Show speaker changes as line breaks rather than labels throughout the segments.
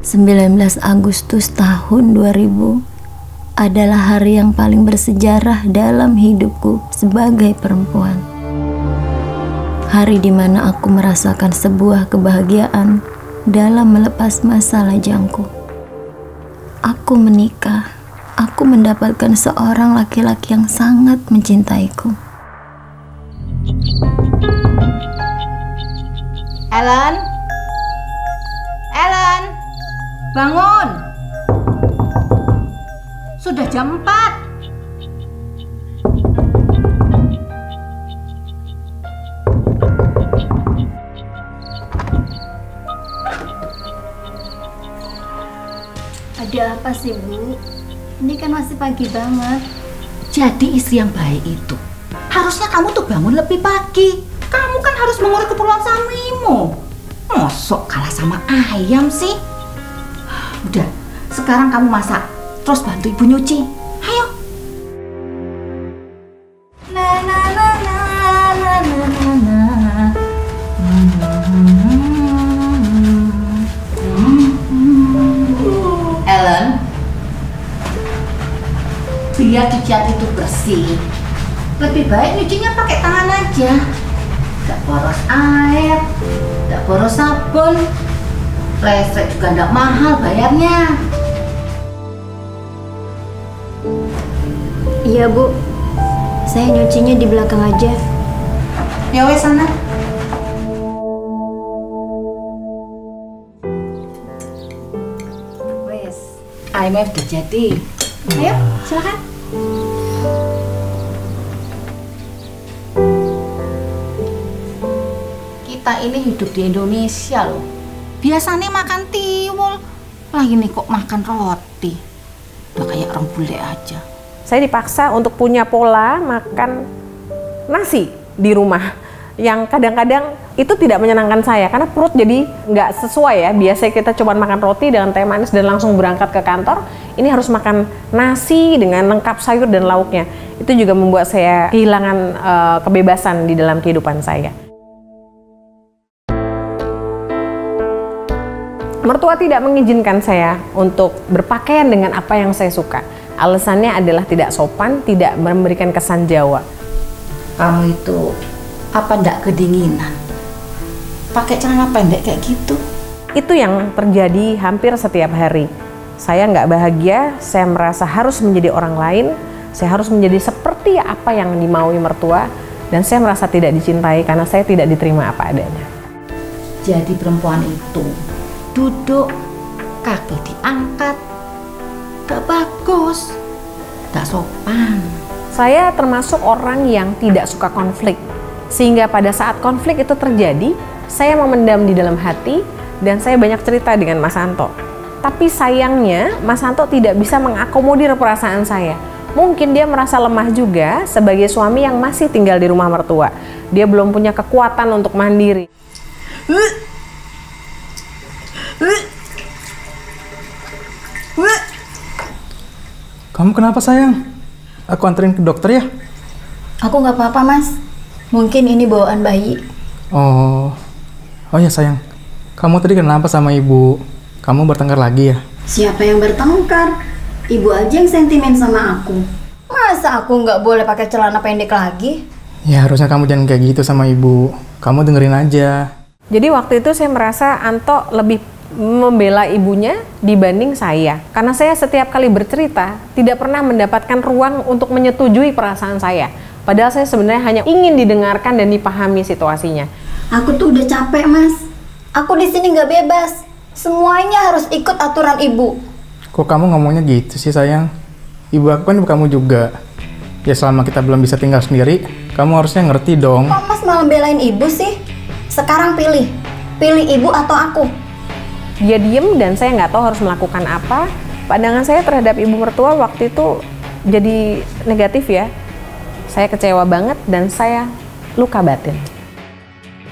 19 Agustus tahun 2000 adalah hari yang paling bersejarah dalam hidupku sebagai perempuan. Hari di mana aku merasakan sebuah kebahagiaan dalam melepas masa lajangku. Aku menikah, aku mendapatkan seorang laki-laki yang sangat mencintaiku.
Ellen? Ellen? Bangun! Sudah jam 4.
Ada apa sih, Bu? Ini kan masih pagi banget.
Jadi istri yang baik itu harusnya kamu tuh bangun lebih pagi. Kamu kan harus mengurus keperluan suamimu. Mosok kalah sama ayam sih? Udah, sekarang kamu masak, terus bantu ibu nyuci. Ayo. Ellen, biar cucian itu bersih, lebih baik nyucinya pakai tangan aja. Gak boros air, gak boros sabun, listrik juga gak mahal bayarnya.
Iya, Bu. Saya nyucinya di belakang aja.
Ya wes sana. Wes, ayamnya udah jadi. Ayo, silakan. Kita ini hidup di Indonesia loh. Biasanya makan tiwul, lah ini kok makan roti. Udah kayak orang bule aja.
Saya dipaksa untuk punya pola makan nasi di rumah yang kadang-kadang itu tidak menyenangkan saya karena perut jadi nggak sesuai ya. Biasanya kita cuma makan roti dengan teh manis dan langsung berangkat ke kantor. Ini harus makan nasi dengan lengkap sayur dan lauknya. Itu juga membuat saya kehilangan kebebasan di dalam kehidupan saya. Mertua tidak mengizinkan saya untuk berpakaian dengan apa yang saya suka. Alasannya adalah tidak sopan, tidak memberikan kesan Jawa.
Kamu itu apa ndak kedinginan? Pakai celana pendek kayak gitu?
Itu yang terjadi hampir setiap hari. Saya nggak bahagia, saya merasa harus menjadi orang lain, saya harus menjadi seperti apa yang dimaui mertua, dan saya merasa tidak dicintai karena saya tidak diterima apa adanya.
Jadi perempuan itu duduk, kaki diangkat, gak bagus, gak sopan.
Saya termasuk orang yang tidak suka konflik, sehingga pada saat konflik itu terjadi, saya memendam di dalam hati dan saya banyak cerita dengan Mas Anto. Tapi sayangnya Mas Anto tidak bisa mengakomodir perasaan saya. Mungkin dia merasa lemah juga sebagai suami yang masih tinggal di rumah mertua. Dia belum punya kekuatan untuk mandiri.
Kamu kenapa sayang? Aku anterin ke dokter ya?
Aku nggak apa-apa, Mas. Mungkin ini bawaan bayi.
Oh ya sayang. Kamu tadi kenapa sama ibu? Kamu bertengkar lagi ya?
Siapa yang bertengkar? Ibu aja yang sentimen sama aku. Masa aku nggak boleh pakai celana pendek lagi?
Ya harusnya kamu jangan kayak gitu sama ibu. Kamu dengerin aja.
Jadi waktu itu saya merasa Anto lebih membela ibunya dibanding saya. Karena saya setiap kali bercerita tidak pernah mendapatkan ruang untuk menyetujui perasaan saya. Padahal saya sebenarnya hanya ingin didengarkan dan dipahami situasinya.
Aku tuh udah capek, Mas. Aku di sini nggak bebas. Semuanya harus ikut aturan ibu.
Kok kamu ngomongnya gitu sih sayang? Ibu aku kan ibu kamu juga. Ya selama kita belum bisa tinggal sendiri, kamu harusnya ngerti dong.
Kok Mas malah belain ibu sih? Sekarang pilih ibu atau aku.
Dia diem dan saya nggak tahu harus melakukan apa. Pandangan saya terhadap ibu mertua waktu itu jadi negatif ya. Saya kecewa banget dan saya luka batin.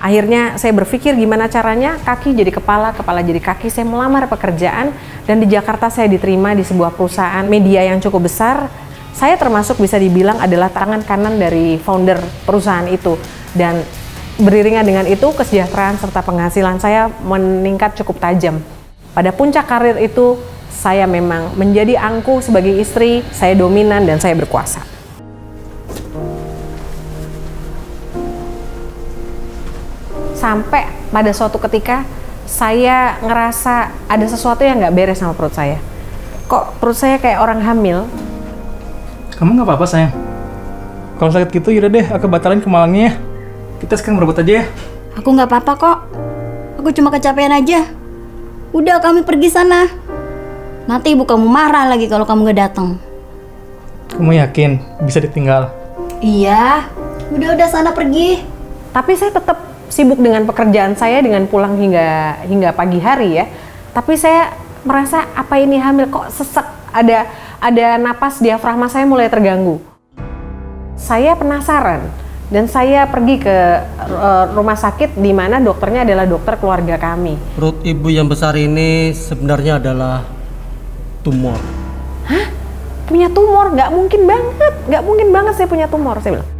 Akhirnya saya berpikir gimana caranya kaki jadi kepala, kepala jadi kaki. Saya melamar pekerjaan dan di Jakarta saya diterima di sebuah perusahaan media yang cukup besar. Saya termasuk bisa dibilang adalah tangan kanan dari founder perusahaan itu. Dan beriringan dengan itu kesejahteraan serta penghasilan saya meningkat cukup tajam. Pada puncak karir itu, saya memang menjadi angkuh sebagai istri, saya dominan dan saya berkuasa. Sampai pada suatu ketika, saya ngerasa ada sesuatu yang nggak beres sama perut saya. Kok perut saya kayak orang hamil?
Kamu nggak apa-apa sayang? Kalau sakit gitu yaudah deh, aku batalin ke Malangnya ya. Kita sekarang berebut aja ya.
Aku nggak apa-apa kok. Aku cuma kecapean aja. Udah, kami pergi sana. Nanti ibu kamu marah lagi kalau kamu nggak datang.
Kamu yakin bisa ditinggal?
Iya. Udah sana pergi.
Tapi saya tetap sibuk dengan pekerjaan saya, dengan pulang hingga pagi hari ya. Tapi saya merasa apa ini hamil, kok sesek, ada napas diafragma saya mulai terganggu. Saya penasaran dan saya pergi ke rumah sakit di mana dokternya adalah dokter keluarga kami.
Perut ibu yang besar ini sebenarnya adalah tumor.
Hah? Punya tumor? Nggak mungkin banget saya punya tumor, saya bilang.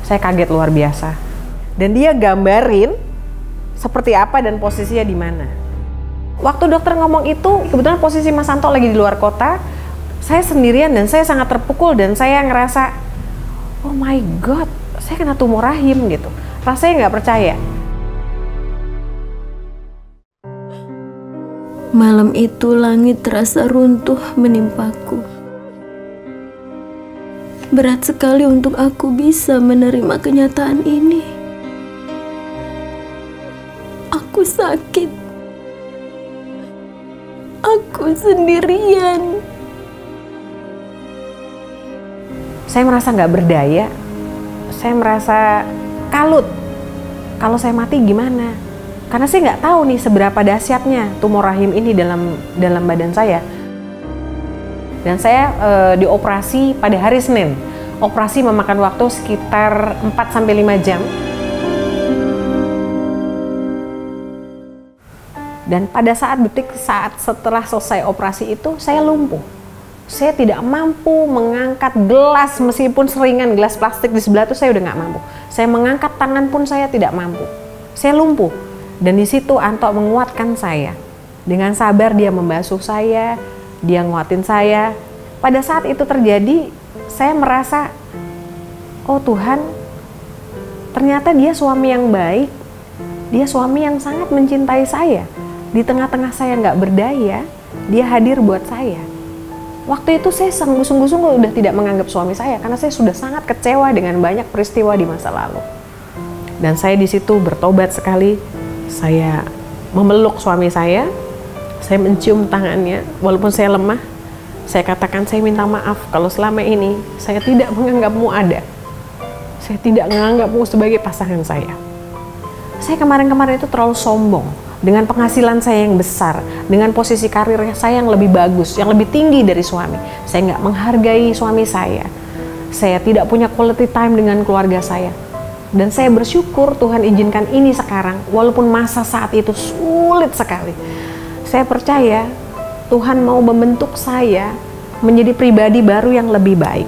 Saya kaget luar biasa. Dan dia gambarin seperti apa dan posisinya di mana. Waktu dokter ngomong itu, kebetulan posisi Mas Santo lagi di luar kota, saya sendirian dan saya sangat terpukul dan saya ngerasa, oh my god, saya kena tumor rahim gitu. Rasanya nggak percaya.
Malam itu langit terasa runtuh menimpaku. Berat sekali untuk aku bisa menerima kenyataan ini. Aku sakit. Aku sendirian.
Saya merasa nggak berdaya. Saya merasa kalut. Kalau saya mati gimana? Karena saya nggak tahu nih seberapa dahsyatnya tumor rahim ini dalam badan saya. Dan saya dioperasi pada hari Senin. Operasi memakan waktu sekitar 4-5 jam. Dan pada saat setelah selesai operasi itu, saya lumpuh. Saya tidak mampu mengangkat gelas, meskipun seringan gelas plastik di sebelah itu saya udah nggak mampu. Saya mengangkat tangan pun saya tidak mampu. Saya lumpuh. Dan di situ Anto menguatkan saya. Dengan sabar dia membasuh saya, dia nguatin saya. Pada saat itu terjadi, saya merasa, oh Tuhan, ternyata dia suami yang baik. Dia suami yang sangat mencintai saya. Di tengah-tengah saya nggak berdaya, dia hadir buat saya. Waktu itu saya sungguh-sungguh udah tidak menganggap suami saya karena saya sudah sangat kecewa dengan banyak peristiwa di masa lalu. Dan saya di situ bertobat sekali. Saya memeluk suami saya mencium tangannya walaupun saya lemah. Saya katakan, saya minta maaf kalau selama ini saya tidak menganggapmu ada. Saya tidak menganggapmu sebagai pasangan saya. Saya kemarin-kemarin itu terlalu sombong. Dengan penghasilan saya yang besar, dengan posisi karir saya yang lebih bagus, yang lebih tinggi dari suami, saya nggak menghargai suami saya. Saya tidak punya quality time dengan keluarga saya. Dan saya bersyukur Tuhan izinkan ini sekarang, walaupun masa saat itu sulit sekali. Saya percaya Tuhan mau membentuk saya menjadi pribadi baru yang lebih baik.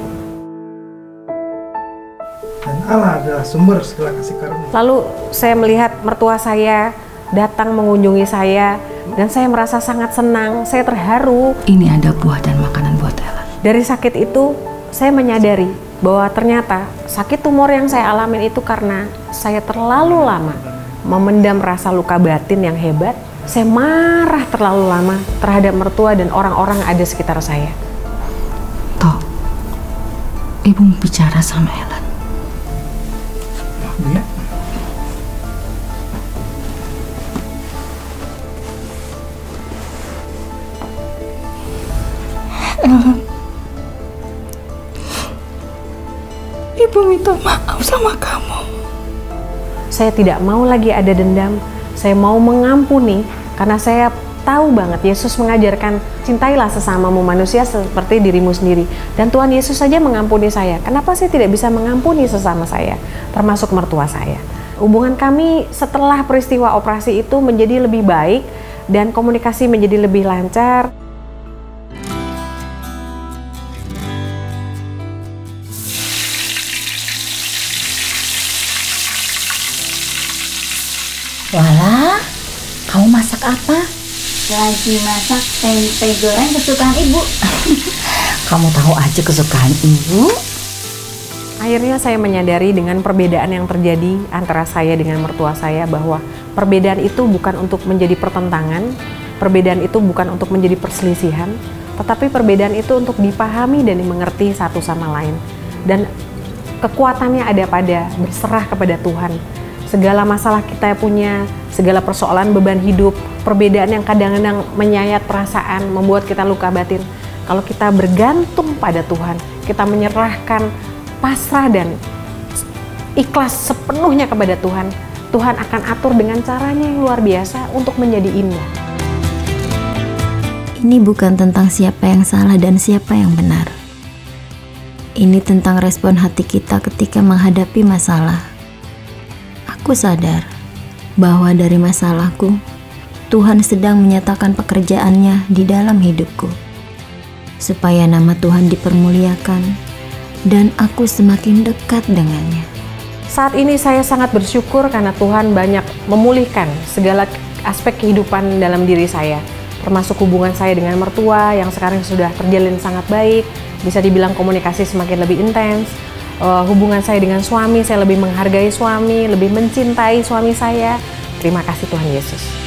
Dan Allah adalah sumber segala kasih karunia.
Lalu saya melihat mertua saya datang mengunjungi saya dan saya merasa sangat senang, saya terharu.
Ini ada buah dan makanan buat Ellen.
Dari sakit itu saya menyadari bahwa ternyata sakit tumor yang saya alamin itu karena saya terlalu lama memendam rasa luka batin yang hebat. Saya marah terlalu lama terhadap mertua dan orang-orang ada sekitar saya.
Toh, Ibu mau bicara sama Ellen.
Ya.
Ibu minta maaf sama kamu.
Saya tidak mau lagi ada dendam. Saya mau mengampuni karena saya tahu banget Yesus mengajarkan cintailah sesamamu manusia seperti dirimu sendiri. Dan Tuhan Yesus saja mengampuni saya. Kenapa saya tidak bisa mengampuni sesama saya, termasuk mertua saya? Hubungan kami setelah peristiwa operasi itu menjadi lebih baik dan komunikasi menjadi lebih lancar.
Walah, kamu masak apa?
Lagi masak tempe goreng kesukaan ibu.
Kamu tahu aja kesukaan ibu.
Akhirnya saya menyadari dengan perbedaan yang terjadi antara saya dengan mertua saya bahwa perbedaan itu bukan untuk menjadi pertentangan, perbedaan itu bukan untuk menjadi perselisihan, tetapi perbedaan itu untuk dipahami dan dimengerti satu sama lain. Dan kekuatannya ada pada berserah kepada Tuhan. Segala masalah kita punya, segala persoalan beban hidup, perbedaan yang kadang-kadang menyayat perasaan, membuat kita luka batin. Kalau kita bergantung pada Tuhan, kita menyerahkan, pasrah dan ikhlas sepenuhnya kepada Tuhan, Tuhan akan atur dengan caranya yang luar biasa untuk menjadi indah.
Ini bukan tentang siapa yang salah dan siapa yang benar. Ini tentang respon hati kita ketika menghadapi masalah. Aku sadar bahwa dari masalahku, Tuhan sedang menyatakan pekerjaannya di dalam hidupku, supaya nama Tuhan dipermuliakan dan aku semakin dekat dengannya.
Saat ini saya sangat bersyukur karena Tuhan banyak memulihkan segala aspek kehidupan dalam diri saya, termasuk hubungan saya dengan mertua yang sekarang sudah terjalin sangat baik, bisa dibilang komunikasi semakin lebih intens. Hubungan saya dengan suami, saya lebih menghargai suami, lebih mencintai suami saya. Terima kasih Tuhan Yesus.